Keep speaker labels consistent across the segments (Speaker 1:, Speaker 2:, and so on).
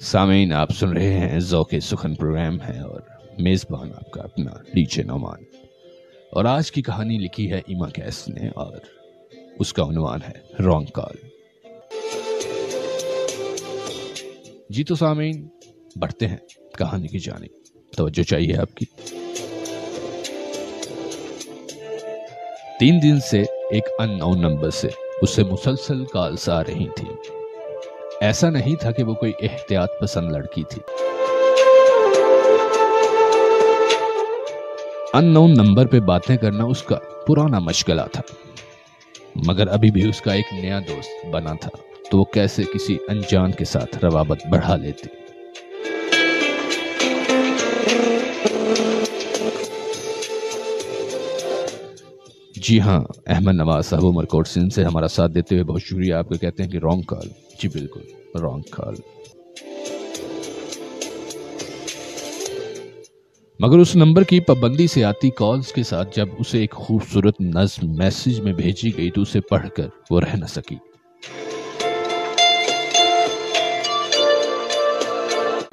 Speaker 1: سامعین، آپ سن رہے ہیں ذوق سخن پروگرام ہے اور میزبان آپ کا اپنا ڈیجے نعمان، اور آج کی کہانی لکھی ہے ایما کیس نے اور اس کا عنوان ہے رانگ کال۔ جی تو سامعین، بڑھتے ہیں کہانی کی جانب، توجہ چاہیے آپ کی۔ 3 دن سے ایک ان نون نمبر سے اسے مسلسل کالز آ رہی تھی۔ ایسا نہیں تھا کہ وہ کوئی احتیاط پسند لڑکی تھی۔ ان نون نمبر پہ باتیں کرنا اس کا پرانا مشغلہ تھا، مگر ابھی بھی اس کا ایک نیا دوست بنا تھا تو وہ کیسے کسی انجان کے ساتھ روابط بڑھا لیتی۔ جی ہاں، احمد نواز صاحب عمر کوٹ سندھ سے ہمارا ساتھ دیتے ہوئے بہت شکریہ آپ کا، کہتے ہیں کہ رانگ کال۔ جی بالکل رانگ کال، مگر اس نمبر کی پابندی سے آتی کالز کے ساتھ جب اسے ایک خوبصورت نظم میسج میں بھیجی گئی تو اسے پڑھ کر وہ رہ نہ سکی،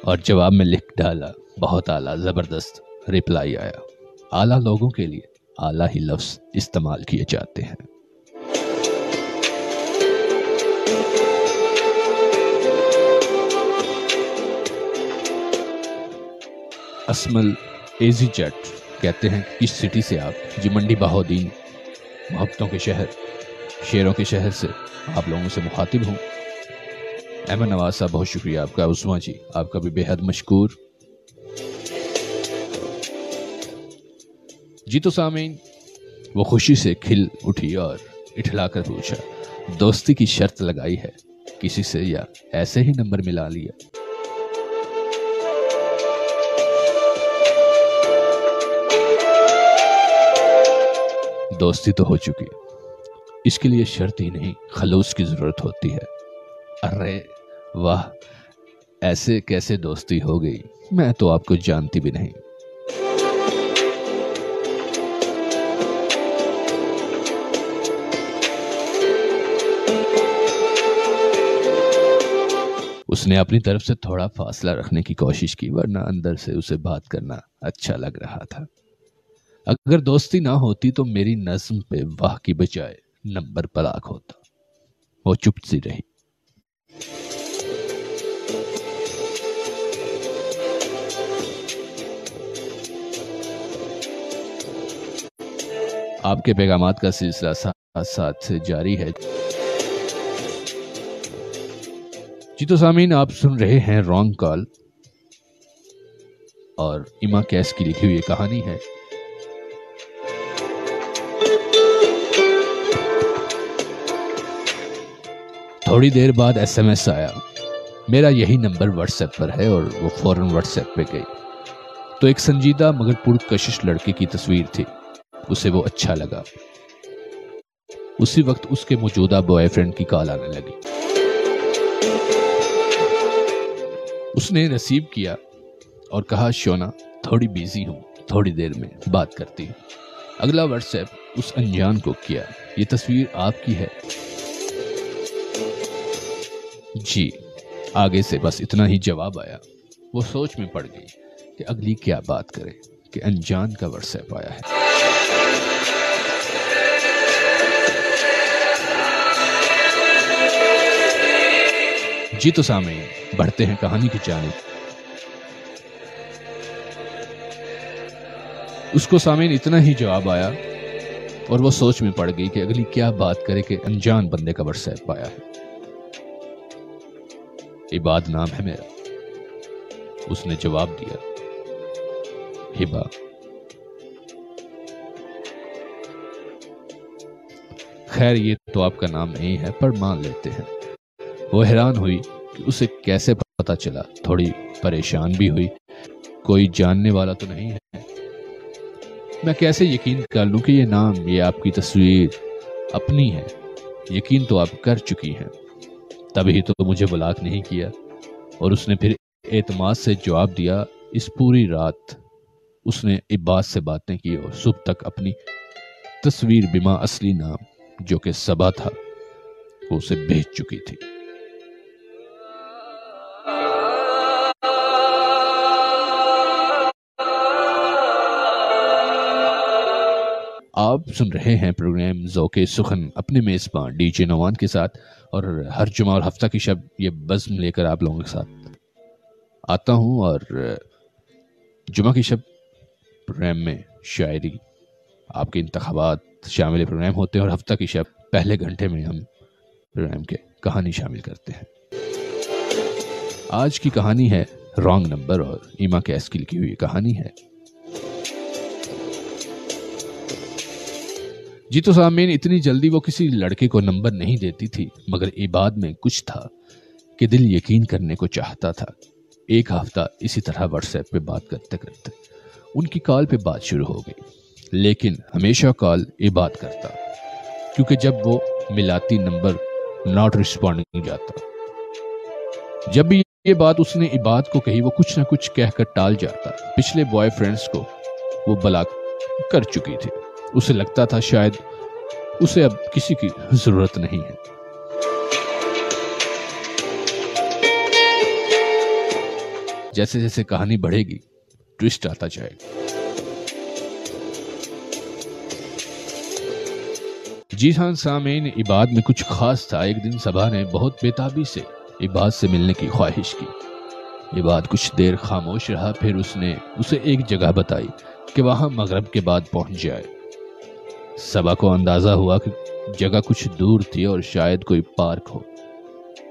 Speaker 1: اور جواب میں لکھ ڈالا، بہت اعلیٰ زبردست رپلائی آیا۔ اعلیٰ لوگوں کے لیے اعلیٰ ہی لفظ استعمال کیے جاتے ہیں۔ اسمل ایزی جٹ کہتے ہیں کہ اس سٹی سے آپ، جی منڈی بہودین، محبتوں کے شہر، شیروں کے شہر سے آپ لوگوں سے مخاطب ہوں۔ احمد نواز صاحب بہت شکریہ آپ کا، عثمان جی آپ کا بھی بے حد مشکور۔ جی تو سامعین، وہ خوشی سے کھل اٹھی اور اٹھلا کر پوچھا، دوستی کی شرط لگائی ہے کسی سے یا ایسے ہی نمبر ملا لیا؟ دوستی تو ہو چکی، اس کے لیے شرط ہی نہیں خلوص کی ضرورت ہوتی ہے۔ ارے واہ، ایسے کیسے دوستی ہو گئی؟ میں تو آپ کو جانتی بھی نہیں۔ اس نے اپنی طرف سے تھوڑا فاصلہ رکھنے کی کوشش کی، ورنہ اندر سے اسے بات کرنا اچھا لگ رہا تھا۔ اگر دوستی نہ ہوتی تو میری نظم پہ واہ کی بجائے نمبر پلاک ہوتا۔ وہ چپ سی رہی۔ آپ کے پیغامات کا سلسلہ ساتھ ساتھ سے جاری ہے۔ جی تو سامعین، آپ سن رہے ہیں رانگ کال، اور ایما کیس کی لکھی ہوئی کہانی ہے۔ تھوڑی دیر بعد ایس ایم ایس آیا، میرا یہی نمبر واٹس ایپ پر ہے، اور وہ فوراً واٹس ایپ پہ گئی تو ایک سنجیدہ مگر پرکشش لڑکے کی تصویر تھی۔ اسے وہ اچھا لگا۔ اسی وقت اس کے موجودہ بوائے فرینڈ کی کال آنے لگی۔ اس نے ریسیو کیا اور کہا، شونا تھوڑی بیزی ہوں، تھوڑی دیر میں بات کرتی ہوں۔ اگلا واٹس ایپ اس انجان کو کیا، یہ تصویر آپ کی ہے؟ جی۔ آگے سے بس اتنا ہی جواب آیا۔ وہ سوچ میں پڑ گئی کہ اگلی کیا بات کرے کہ انجان کا واٹس ایپ آیا ہے۔ جی تو سامعین، بڑھتے ہیں کہانی کی جانب۔ اس کو سامعین اتنا ہی جواب آیا اور وہ سوچ میں پڑ گئی کہ اگلی کیا بات کرے کہ انجان بندے کا واٹس ایپ آیا ہے۔ عباد نام ہے میرا، اس نے جواب دیا۔ ہبا۔ خیر یہ تو آپ کا نام نہیں ہے، پر مان لیتے ہیں۔ وہ حیران ہوئی کہ اسے کیسے پتا چلا، تھوڑی پریشان بھی ہوئی، کوئی جاننے والا تو نہیں ہے؟ میں کیسے یقین کر لوں کہ یہ نام، یہ آپ کی تصویر اپنی ہے؟ یقین تو آپ کر چکی ہیں، تبھی تو مجھے بلاک نہیں کیا۔ اور اس نے پھر اعتماد سے جواب دیا۔ اس پوری رات اس نے عباد سے باتیں کی اور صبح تک اپنی تصویر بما اصلی نام جو کہ صبا تھا وہ اسے بھیج چکی تھی۔ آپ سن رہے ہیں پروگرام ذوق سخن اپنے میزبان ڈی جے نوان کے ساتھ، اور ہر جمعہ اور ہفتہ کی شب یہ بزم لے کر آپ لوگوں کے ساتھ آتا ہوں. اور جمعہ کی شب پروگرام میں شاعری، آپ کے انتخابات شامل پروگرام ہوتے ہیں، اور ہفتہ کی شب پہلے گھنٹے میں ہم پروگرام کے کہانی شامل کرتے ہیں. آج کی کہانی ہے رانگ نمبر، اور ایما کیس کی لکھی ہوئی کہانی ہے. جی تو سامعین، اتنی جلدی وہ کسی لڑکے کو نمبر نہیں دیتی تھی، مگر عباد میں کچھ تھا کہ دل یقین کرنے کو چاہتا تھا. ایک ہفتہ اسی طرح واٹس ایپ پہ بات کرتے کرتے ان کی کال پہ بات شروع ہو گئی، لیکن ہمیشہ کال عباد کرتا، کیونکہ جب وہ ملاتی نمبر ناٹ رسپونڈنگ جاتا. جب بھی یہ بات اس نے عباد کو کہی، وہ کچھ نہ کچھ کہہ کر ٹال جاتا. پچھلے بوائے فرینڈز کو وہ بلاک کر چکی تھی. اسے لگتا تھا شاید اسے اب کسی کی ضرورت نہیں ہے. جیسے جیسے کہانی بڑھے گی ٹوسٹ آتا جائے گا. جی ہاں سامعین، عباد میں کچھ خاص تھا. ایک دن صبا نے بہت بےتابی سے عباد سے ملنے کی خواہش کی. عباد کچھ دیر خاموش رہا، پھر اس نے اسے ایک جگہ بتائی کہ وہاں مغرب کے بعد پہنچ جائے. صبا کو اندازہ ہوا کہ جگہ کچھ دور تھی اور شاید کوئی پارک ہو،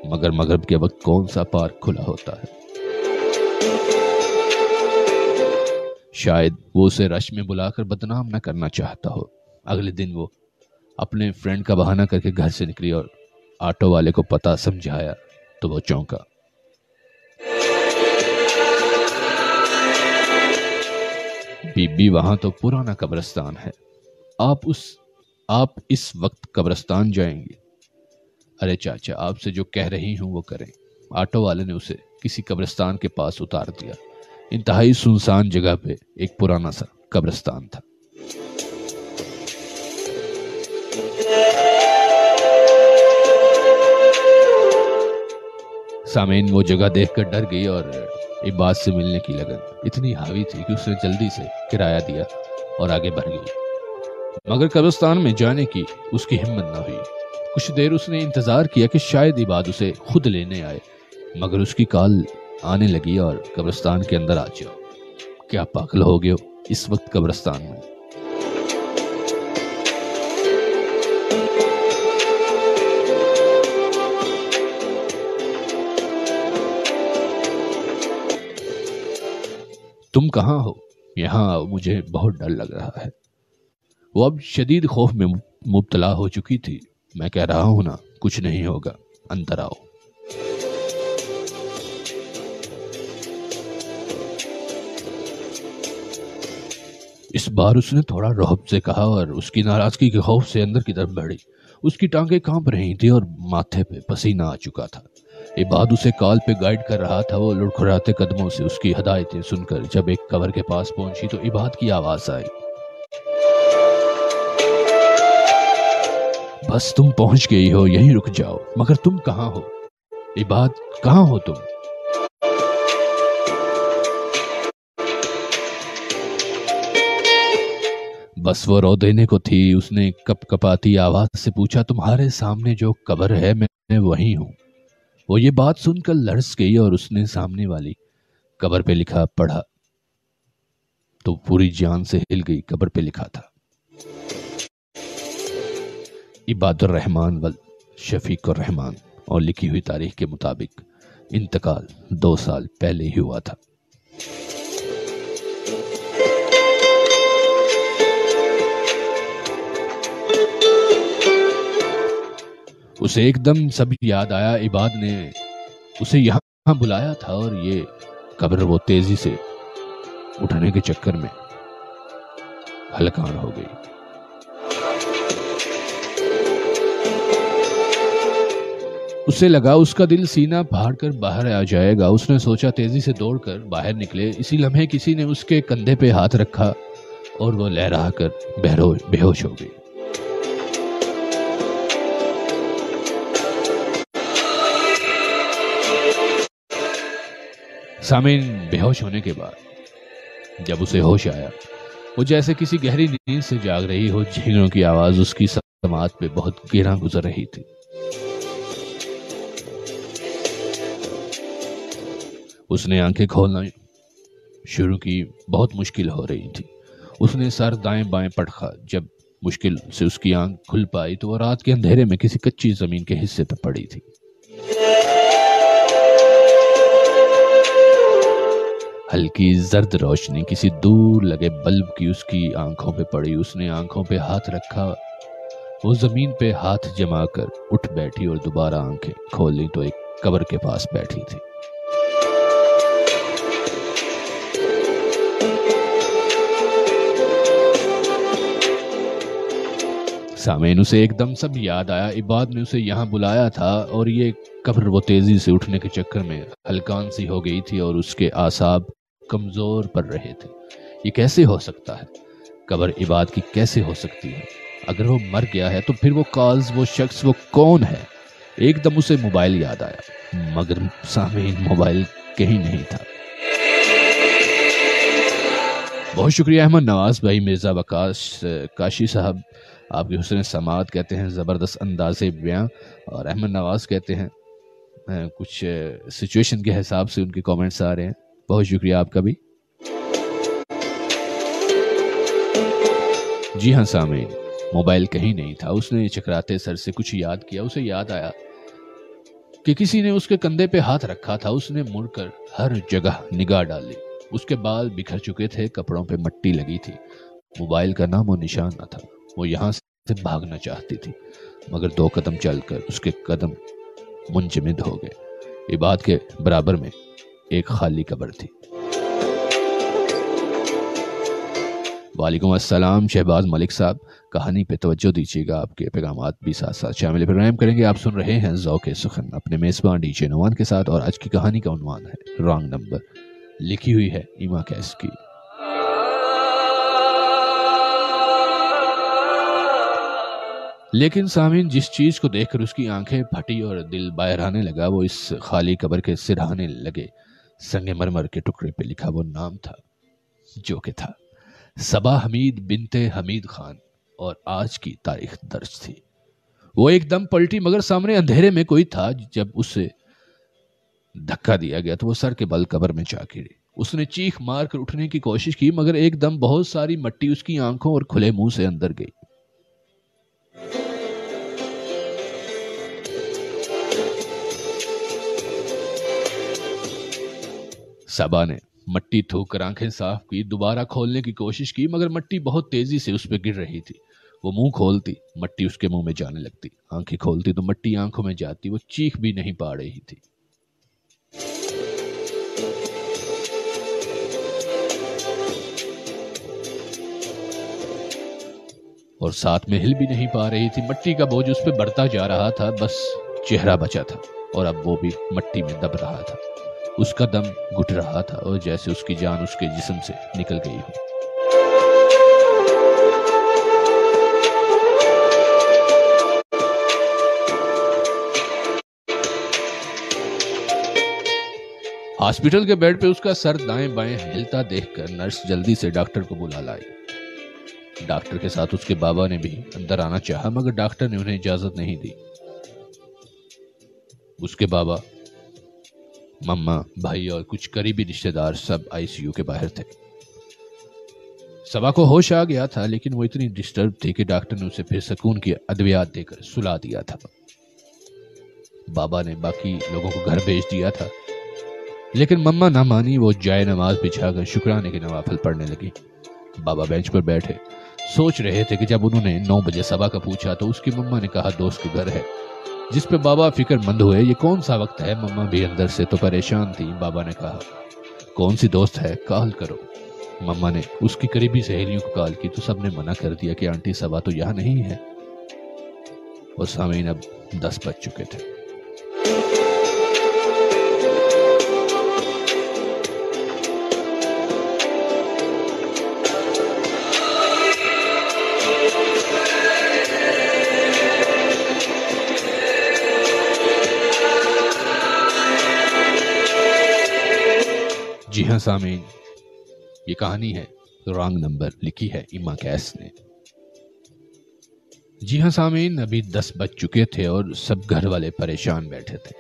Speaker 1: مگر مغرب کے وقت کون سا پارک کھلا ہوتا ہے. شاید وہ اسے رش میں بلا کر بدنام نہ کرنا چاہتا ہو. اگلے دن وہ اپنے فرینڈ کا بہانہ کر کے گھر سے نکلی اور آٹو والے کو پتہ سمجھایا تو وہ چونکا. بی بی وہاں تو پرانا قبرستان ہے، آپ اس وقت قبرستان جائیں گے؟ ارے چاچا، آپ سے جو کہہ رہی ہوں وہ کریں. آٹو والے نے اسے کسی قبرستان کے پاس اتار دیا. انتہائی سنسان جگہ پہ ایک پرانا سا قبرستان تھا. سامعین، وہ جگہ دیکھ کر ڈر گئی اور عباد سے ملنے کی لگن اتنی حاوی تھی کہ اس نے جلدی سے کرایہ دیا اور آگے بڑھ گئی. مگر قبرستان میں جانے کی اس کی ہمت نہ ہوئی. کچھ دیر اس نے انتظار کیا کہ شاید عباد اسے خود لینے آئے، مگر اس کی کال آنے لگی اور قبرستان کے اندر آ جاؤ. کیا پاگل ہو گئے ہو اس وقت قبرستان میں؟ تم کہاں ہو؟ یہاں آؤ، مجھے بہت ڈر لگ رہا ہے. وہ اب شدید خوف میں مبتلا ہو چکی تھی. میں کہہ رہا ہوں نا، کچھ نہیں ہوگا، اندر آؤ. اس بار اس نے تھوڑا رعب سے کہا اور اس کی ناراضگی کے خوف سے اندر کی طرف بڑھی. اس کی ٹانگیں کانپ رہی تھی اور ماتھے پہ پسینہ آ چکا تھا. عباد اسے کال پہ گائیڈ کر رہا تھا. وہ لڑکھڑاتے قدموں سے اس کی ہدایتیں سن کر جب ایک قبر کے پاس پہنچی تو عباد کی آواز آئی، بس تم پہنچ گئی ہو، یہیں رک جاؤ. مگر تم کہاں ہو عباد؟ کہاں ہو تم؟ بس وہ رو دینے کو تھی. اس نے کپ کپاتی آواز سے پوچھا، تمہارے سامنے جو قبر ہے میں وہی ہوں. وہ یہ بات سن کر لرز گئی اور اس نے سامنے والی قبر پہ لکھا پڑھا تو پوری جان سے ہل گئی. قبر پہ لکھا تھا، عباد الرحمن ول شفیق الرحمن، اور لکھی ہوئی تاریخ کے مطابق انتقال 2 سال پہلے ہی ہوا تھا. اسے ایک دم سب یاد آیا. عباد نے اسے یہاں بلایا تھا اور یہ قبر وہ تیزی سے اٹھنے کے چکر میں ہلکان ہو گئی. اسے لگا اس کا دل سینہ پھاڑ کر باہر آ جائے گا. اس نے سوچا، تیزی سے دوڑ کر باہر نکلے. اسی لمحے کسی نے اس کے کندھے پہ ہاتھ رکھا اور وہ لہرا کر بے ہوش ہو گئی. سامعین، بے ہوش ہونے کے بعد جب اسے ہوش آیا وہ جیسے کسی گہری نیند سے جاگ رہی ہو، جھینگروں کی آواز اس کی سماعت پہ بہت گہرا گزر رہی تھی۔ اس نے آنکھیں کھولنا شروع کی، بہت مشکل ہو رہی تھی۔ اس نے سر دائیں بائیں پٹکا، جب مشکل سے اس کی آنکھ کھل پائی تو وہ رات کے اندھیرے میں کسی کچی زمین کے حصے پہ پڑی تھی۔ ہلکی زرد روشنی کسی دور لگے بلب کی اس کی آنکھوں پہ پڑی۔ اس نے آنکھوں پہ ہاتھ رکھا، وہ زمین پہ ہاتھ جما کر اٹھ بیٹھی اور دوبارہ آنکھیں کھول لی تو ایک قبر کے پاس بیٹھی تھی۔ سامعین، اسے ایک دم سب یاد آیا، عباد نے اسے یہاں بلایا تھا اور یہ قبر وہ تیزی سے اٹھنے کے چکر میں ہلکان سی ہو گئی تھی اور اس کے اعصاب کمزور پڑ رہے تھے۔ یہ کیسے ہو سکتا ہے؟ قبر عباد کی کیسے ہو سکتی ہے؟ اگر وہ مر گیا ہے تو پھر وہ کالز، وہ شخص، وہ کون ہے؟ ایک دم اسے موبائل یاد آیا، مگر سامعین موبائل کہیں نہیں تھا۔ بہت شکریہ احمد نواز بھائی، مرزا وقاص کاشی صاحب، آپ کی حسن سماعت کہتے ہیں زبردست انداز بیاں، اور احمد نواز کہتے ہیں کچھ سچویشن کے حساب سے ان کے کامنٹس آ رہے ہیں۔ بہت شکریہ آپ کا بھی۔ جی ہاں سامعین، موبائل کہیں نہیں تھا۔ اس نے چکراتے سر سے کچھ یاد کیا۔ اسے یاد آیا کہ کسی نے اس کے کندھے پہ ہاتھ رکھا تھا۔ اس نے مڑ کر ہر جگہ نگاہ ڈالی۔ اس کے بال بکھر چکے تھے، کپڑوں پہ مٹی لگی تھی، موبائل کا نام و نشان نہ تھا۔ وہ یہاں سے بھاگنا چاہتی تھی، مگر 2 قدم چل کر اس کے قدم منجمد ہو گئے۔ عباد کے برابر میں ایک خالی قبر تھی۔ وعلیکم السلام شہباز ملک صاحب، کہانی پہ توجہ دیجیے گا، آپ کے پیغامات بھی ساتھ ساتھ شامل پروگرام کریں گے۔ آپ سن رہے ہیں ذوق سخن اپنے میزبان ڈی جے نوان کے ساتھ، اور آج کی کہانی کا عنوان ہے رانگ نمبر، لکھی ہوئی ہے ایما کیس کی۔ لیکن سامعین، جس چیز کو دیکھ کر اس کی آنکھیں پھٹی اور دل باہر آنے لگا، وہ اس خالی قبر کے سرہانے لگے سنگ مرمر کے ٹکڑے پہ لکھا وہ نام تھا، جو کہ تھا صبا حمید بنت حمید خان، اور آج کی تاریخ درج تھی۔ وہ ایک دم پلٹی، مگر سامنے اندھیرے میں کوئی تھا۔ جب اسے دھکا دیا گیا تو وہ سر کے بل قبر میں جا گری۔ اس نے چیخ مار کر اٹھنے کی کوشش کی، مگر ایک دم بہت ساری مٹی اس کی آنکھوں اور کھلے منہ سے اندر گئی۔ صبا نے مٹی تھوک کر آنکھیں صاف کی، دوبارہ کھولنے کی کوشش کی، مگر مٹی بہت تیزی سے اس پہ گر رہی تھی۔ وہ منہ کھولتی، مٹی اس کے منہ میں جانے لگتی، آنکھیں کھولتی تو مٹی آنکھوں میں جاتی۔ وہ چیخ بھی نہیں پا رہی تھی۔ اور ساتھ میں ہل بھی نہیں پا رہی تھی۔ مٹی کا بوجھ اس پہ بڑھتا جا رہا تھا، بس چہرہ بچا تھا اور اب وہ بھی مٹی میں دب رہا تھا۔ اس کا دم گھٹ رہا تھا اور جیسے اس کی جان اس کے جسم سے نکل گئی ہو۔ ہاسپٹل کے بیڈ پہ اس کا سر دائیں بائیں ہلتا دیکھ کر نرس جلدی سے ڈاکٹر کو بلا لائی۔ ڈاکٹر کے ساتھ اس کے بابا نے بھی اندر آنا چاہا، مگر ڈاکٹر نے انہیں اجازت نہیں دی۔ اس کے بابا، مما، بھائی اور کچھ قریبی رشتہ دار سب آئی سی یو کے باہر تھے۔ صبا کو ہوش آ گیا تھا، لیکن وہ اتنی ڈسٹرب تھی کہ ڈاکٹر نے اسے پھر سکون کی ادویات دے کر سلا دیا تھا۔ بابا نے باقی لوگوں کو گھر بھیج دیا تھا، لیکن مما نہ مانی۔ وہ جائے نماز بچھا کر شکرانے کے نوافل پڑھنے لگی۔ بابا بینچ پر بیٹھے سوچ رہے تھے کہ جب انہوں نے 9 بجے صبا کا پوچھا تو اس کی مما نے کہا دوست کے گھر ہے، جس پہ بابا فکر مند ہوئے۔ یہ کون سا وقت ہے؟ مما بھی اندر سے تو پریشان تھی۔ بابا نے کہا کون سی دوست ہے، کال کرو۔ مما نے اس کی قریبی سہیلیوں کو کال کی تو سب نے منع کر دیا کہ آنٹی صبا تو یہاں نہیں ہے۔ اور سامعین، اب 10 بج چکے تھے۔ جی ہاں سامعین، یہ کہانی ہے رانگ نمبر لکھی ہے ایما کیس نے۔ جی ہاں سامعین، ابھی 10 بج چکے تھے اور سب گھر والے پریشان بیٹھے تھے۔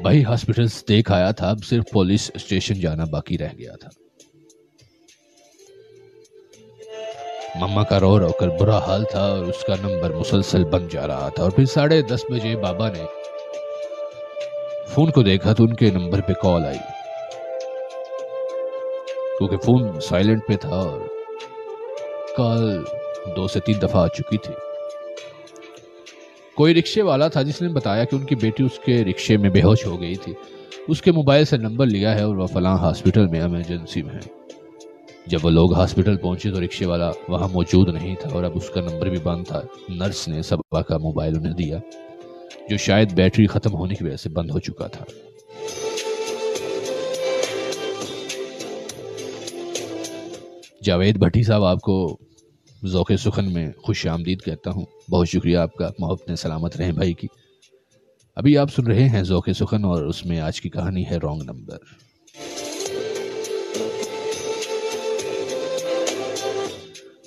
Speaker 1: بھائی ہاسپٹل دیکھ آیا تھا، اب صرف پولیس اسٹیشن جانا باقی رہ گیا تھا۔ مما کا رو رو کر برا حال تھا اور اس کا نمبر مسلسل بند جا رہا تھا، اور پھر 10:30 بجے بابا نے فون کو دیکھا تو ان کے نمبر پہ کال آئی، کیونکہ فون سائلنٹ پہ تھا اور کال 2 سے 3 دفعہ آ چکی تھی۔ کوئی رکشے والا تھا جس نے بتایا کہ ان کی بیٹی اس کے رکشے میں بے ہوش ہو گئی تھی، اس کے موبائل سے نمبر لیا ہے اور وہ فلاں ہاسپٹل میں ایمرجنسی میں ہے۔ جب وہ لوگ ہاسپٹل پہنچے تو رکشے والا وہاں موجود نہیں تھا اور اب اس کا نمبر بھی بند تھا۔ نرس نے صبا کا موبائل انہیں دیا، جو شاید بیٹری ختم ہونے کی وجہ سے بند ہو چکا تھا۔ جاوید بھٹی صاحب، آپ کو ذوق سخن میں خوش آمدید کہتا ہوں۔ بہت شکریہ آپ کا، محبت سلامت رہیں بھائی کی۔ ابھی آپ سن رہے ہیں ذوق سخن اور اس میں آج کی کہانی ہے رانگ نمبر۔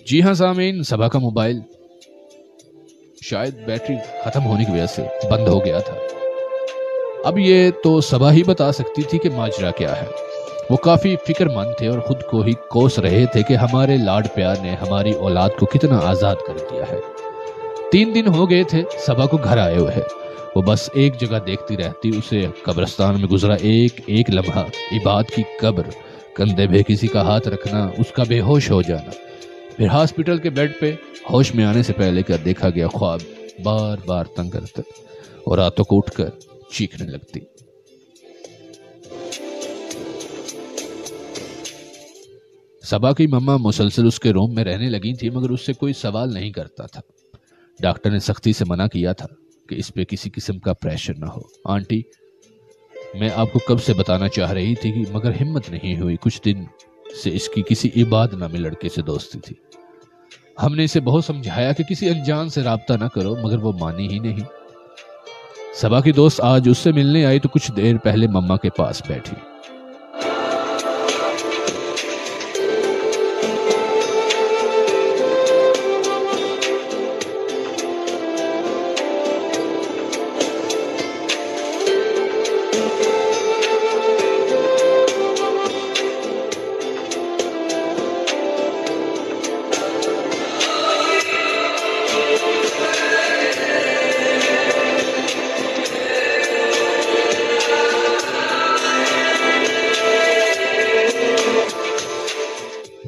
Speaker 1: جی ہاں سامعین، صبا کا موبائل شاید بیٹری ختم ہونے کی وجہ سے بند ہو گیا تھا۔ اب یہ تو صبا ہی بتا سکتی تھی کہ ماجرا کیا ہے۔ وہ کافی فکر مند تھے اور خود کو ہی کوس رہے تھے کہ ہمارے لاڈ پیار نے ہماری اولاد کو کتنا آزاد کر دیا ہے۔ 3 دن ہو گئے تھے صبا کو گھر آئے ہوئے، وہ بس ایک جگہ دیکھتی رہتی، اسے قبرستان میں گزرا ایک لمحہ، عباد کی قبر، کندھے پہ کسی کا ہاتھ رکھنا، اس کا بے ہوش ہو جانا، پھر ہاسپٹل کے بیڈ پہ ہوش میں آنے سے پہلے کا دیکھا گیا خواب بار بار تنگ کرتا اور راتوں کو اٹھ کر چیخنے لگتی۔ صبا کی مما مسلسل اس کے روم میں رہنے لگی تھی، مگر اس سے کوئی سوال نہیں کرتا تھا۔ ڈاکٹر نے سختی سے منع کیا تھا کہ اس پہ کسی قسم کا پریشر نہ ہو۔ آنٹی، میں آپ کو کب سے بتانا چاہ رہی تھی مگر ہمت نہیں ہوئی۔ کچھ دن سے اس کی کسی عباد نامی لڑکے سے دوستی تھی۔ ہم نے اسے بہت سمجھایا کہ کسی انجان سے رابطہ نہ کرو، مگر وہ مانی ہی نہیں۔ صبا کی دوست آج اس سے ملنے آئی تو کچھ دیر پہلے مما کے پاس بیٹھی۔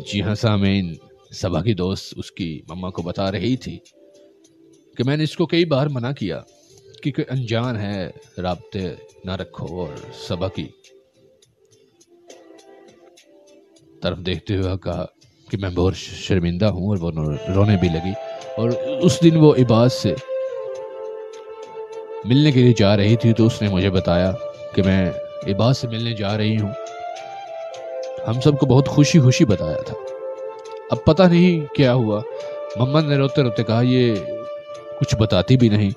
Speaker 1: جی ہاں سامعین، صبا کی دوست اس کی مما کو بتا رہی تھی کہ میں نے اس کو کئی بار منع کیا کہ کوئی انجان ہے، رابطے نہ رکھو، اور صبا کی طرف دیکھتے ہوئے کہا کہ میں بہت شرمندہ ہوں، اور وہ رونے بھی لگی۔ اور اس دن وہ عباد سے ملنے کے لیے جا رہی تھی تو اس نے مجھے بتایا کہ میں عباد سے ملنے جا رہی ہوں۔ ہم سب کو بہت خوشی خوشی بتایا تھا۔ اب پتہ نہیں کیا ہوا، مما نے روتے روتے کہا یہ کچھ بتاتی بھی نہیں،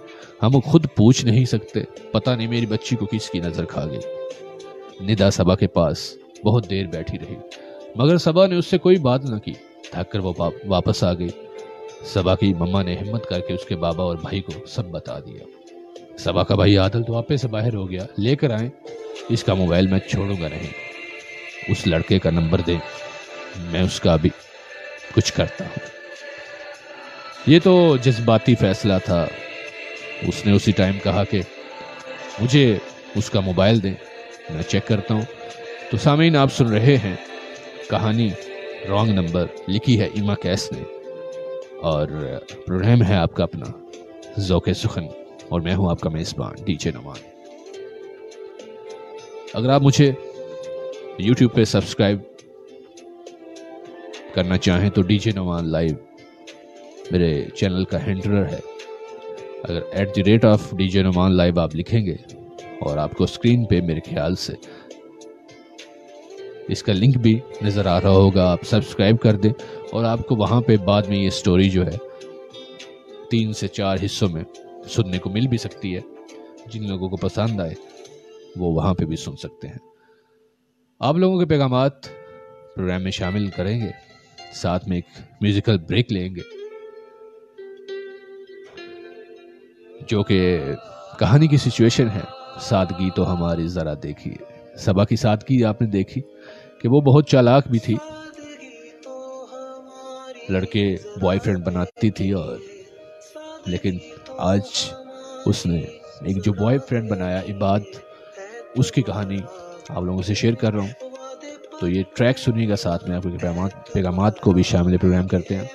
Speaker 1: ہم خود پوچھ نہیں سکتے، پتہ نہیں میری بچی کو کس کی نظر کھا گئی۔ ندا صبا کے پاس بہت دیر بیٹھی رہی، مگر صبا نے اس سے کوئی بات نہ کی۔ تھک کر وہ واپس آ گئی۔ صبا کی مما نے ہمت کر کے اس کے بابا اور بھائی کو سب بتا دیا۔ صبا کا بھائی عادل تو آپے سے باہر ہو گیا، لے کر آئیں، اس کا موبائل میں چھوڑوں گا نہیں، اس لڑکے کا نمبر دیں، میں اس کا بھی کچھ کرتا ہوں۔ یہ تو جذباتی فیصلہ تھا۔ اس نے اسی ٹائم کہا کہ مجھے اس کا موبائل دیں، میں چیک کرتا ہوں۔ تو سامعین، آپ سن رہے ہیں کہانی رانگ نمبر، لکھی ہے ایما کیس نے، اور پروگرام ہے آپ کا اپنا ذوق سخن، اور میں ہوں آپ کا میزبان ڈی جے نعمان۔ اگر آپ مجھے یوٹیوب پہ سبسکرائب کرنا چاہیں تو ڈی جے نعمان لائیو میرے چینل کا ہینڈلر ہے۔ اگر @DJ نعمان لائیو آپ لکھیں گے اور آپ کو اسکرین پہ میرے خیال سے اس کا لنک بھی نظر آ رہا ہوگا، آپ سبسکرائب کر دیں، اور آپ کو وہاں پہ بعد میں یہ سٹوری جو ہے 3 سے 4 حصوں میں سننے کو مل بھی سکتی ہے۔ جن لوگوں کو پسند آئے وہ وہاں پہ بھی سن سکتے ہیں۔ آپ لوگوں کے پیغامات پروگرام میں شامل کریں گے ساتھ میں ایک میوزیکل بریک لیں گے جو کہ کہانی کی سچویشن ہے سادگی تو ہماری ذرا دیکھیے. صبا کی سادگی آپ نے دیکھی کہ وہ بہت چالاک بھی تھی, لڑکے بوائے فرینڈ بناتی تھی, اور لیکن آج اس نے ایک جو بوائے فرینڈ بنایا عباد, اس کی کہانی آپ لوگوں سے شیئر کر رہا ہوں. تو یہ ٹریک سنیے گا, ساتھ میں آپ کے پیغامات کو بھی شامل پروگرام کرتے ہیں.